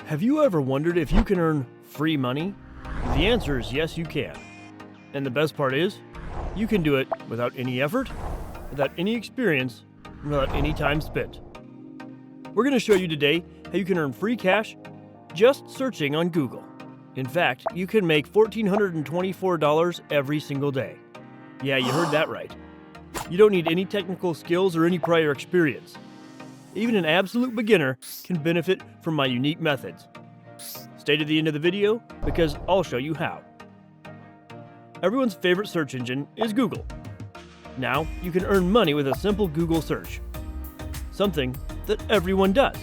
Have you ever wondered if you can earn free money? The answer is yes, you can. And the best part is, you can do it without any effort, without any experience, and without any time spent. We're going to show you today how you can earn free cash just searching on Google. In fact, you can make $1,424 every single day. Yeah, you heard that right. You don't need any technical skills or any prior experience. Even an absolute beginner can benefit from my unique methods. Stay to the end of the video because I'll show you how. Everyone's favorite search engine is Google. Now you can earn money with a simple Google search. Something that everyone does.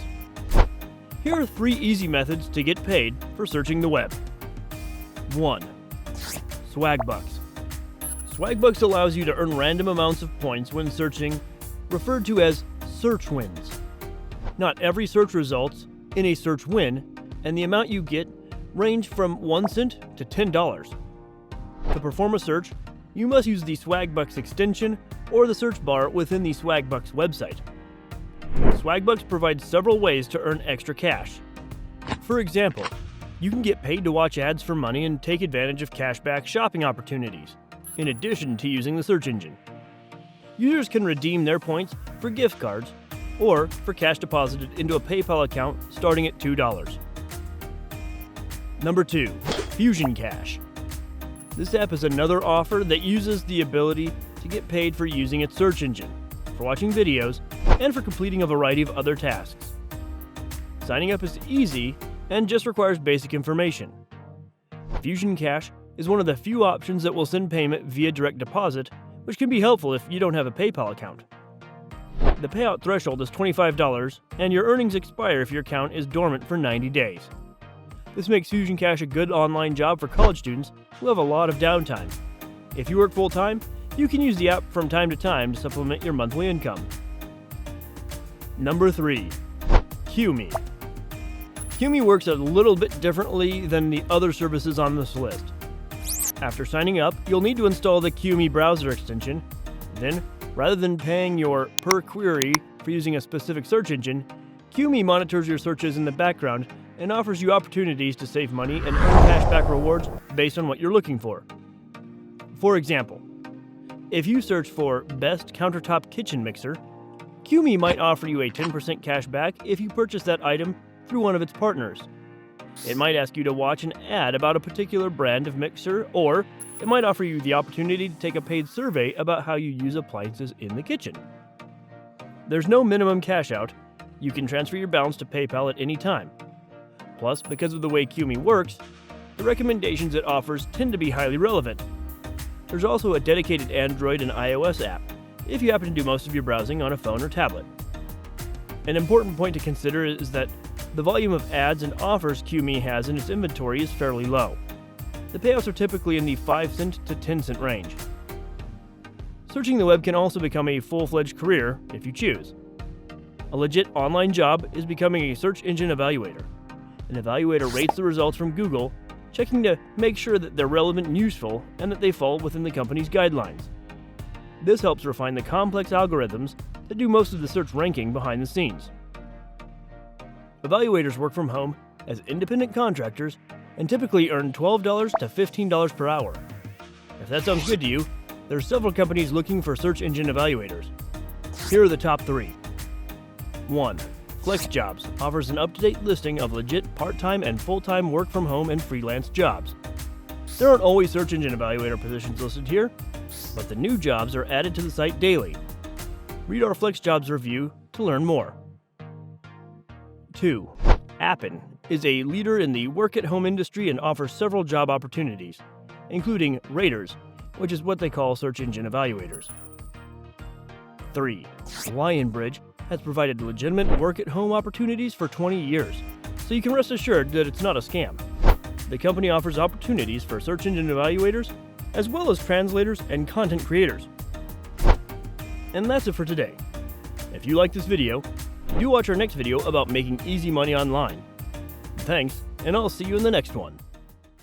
Here are 3 easy methods to get paid for searching the web. 1. Swagbucks. Swagbucks allows you to earn random amounts of points when searching, referred to as search wins. Not every search results in a search win, and the amount you get range from 1 cent to $10. To perform a search, you must use the Swagbucks extension or the search bar within the Swagbucks website. Swagbucks provides several ways to earn extra cash. For example, you can get paid to watch ads for money and take advantage of cashback shopping opportunities, in addition to using the search engine. Users can redeem their points for gift cards or for cash deposited into a PayPal account starting at $2. Number 2. Fusion Cash. This app is another offer that uses the ability to get paid for using its search engine, for watching videos, and for completing a variety of other tasks. Signing up is easy and just requires basic information. Fusion Cash is one of the few options that will send payment via direct deposit, which can be helpful if you don't have a PayPal account. The payout threshold is $25, and your earnings expire if your account is dormant for 90 days. This makes Fusion Cash a good online job for college students who have a lot of downtime. If you work full-time, you can use the app from time to time to supplement your monthly income. Number 3. QMe. QMe works a little bit differently than the other services on this list. After signing up, you'll need to install the QMe browser extension. Then, rather than paying your per query for using a specific search engine, QMe monitors your searches in the background and offers you opportunities to save money and earn cashback rewards based on what you're looking for. For example, if you search for best countertop kitchen mixer, QMe might offer you a 10% cash back if you purchase that item through one of its partners. It might ask you to watch an ad about a particular brand of mixer, or it might offer you the opportunity to take a paid survey about how you use appliances in the kitchen. There's no minimum cash out. You can transfer your balance to PayPal at any time. Plus, because of the way QMe works, the recommendations it offers tend to be highly relevant. There's also a dedicated Android and iOS app, if you happen to do most of your browsing on a phone or tablet. An important point to consider is that the volume of ads and offers QMe has in its inventory is fairly low. The payouts are typically in the 5 cent to 10 cent range. Searching the web can also become a full-fledged career if you choose. A legit online job is becoming a search engine evaluator. An evaluator rates the results from Google, checking to make sure that they're relevant and useful and that they fall within the company's guidelines. This helps refine the complex algorithms that do most of the search ranking behind the scenes. Evaluators work from home as independent contractors and typically earn $12 to $15 per hour. If that sounds good to you, there are several companies looking for search engine evaluators. Here are the top 3. 1. FlexJobs offers an up-to-date listing of legit part-time and full-time work from home and freelance jobs. There aren't always search engine evaluator positions listed here, but the new jobs are added to the site daily. Read our FlexJobs review to learn more. 2. Appen is a leader in the work-at-home industry and offers several job opportunities, including raters, which is what they call search engine evaluators. 3. Lionbridge has provided legitimate work-at-home opportunities for 20 years, so you can rest assured that it's not a scam. The company offers opportunities for search engine evaluators, as well as translators and content creators. And that's it for today. If you like this video, do watch our next video about making easy money online. Thanks, and I'll see you in the next one.